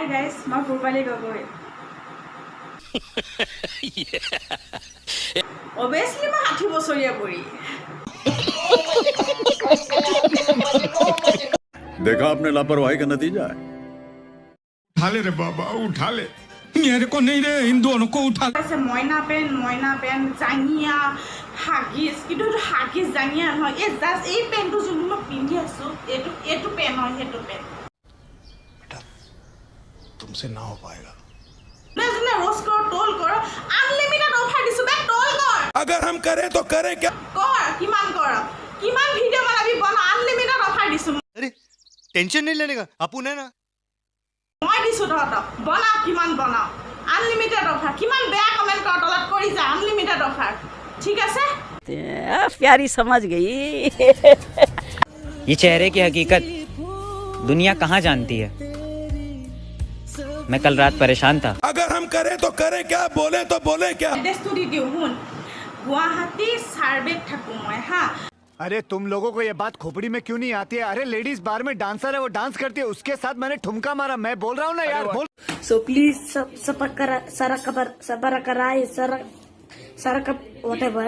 Hi guys मैं पूर्वाली Gogoi obviously मैं 60 বছৰীয়া বুঢ়ী देखा आपने लापरवाही का नतीजा है। उठा ले रे बाबा, उठा ले। मेरे को नहीं रे, इन दोनों को उठा ले। আছে মইনা পেন জাঙিয়া হাগিস কিন্তু হাগিস জাঙিয়া নহয় এই জাস্ট এই পেনটো যোনটো মই পিন্ধি আছো এইটো পেন হয় হেটো পেন बेटा तुमसे ना हो पाएगा। না রোজ কর টোল কর আনলিমিটেড অফার দিছো বে টোল কর अगर हम करें तो करें क्या? কর কিমান ভিডিও বনাবি বনা আনলিমিটেড অফার দিছো अरे टेंशन नहीं लेने का, अपन है ना। মই দিছো তহঁতক বনা কিমান বনাও আনলিমিটেড অফার কিমান বেয়া কমেন্ট কৰ তলত কৰি যা আনলিমিটেড অফার ঠিক আছে प्यारी समझ गई। ये चेहरे की हकीकत दुनिया कहाँ जानती है। मैं कल रात परेशान था। अगर हम करें तो करें क्या, बोले तो बोले क्या? এড্ৰেছটো দি দিওঁ শুন গুৱাহাটী সাৰ্ভেত থাকোঁ মই হা अरे तुम लोगों को ये बात खोपड़ी में क्यों नहीं आती है? अरे लेडीज बार में डांसर है, वो डांस करती है, उसके साथ मैंने ठुमका मारा। मैं बोल रहा हूँ ना यार, बोल। So please subscribe, whatever.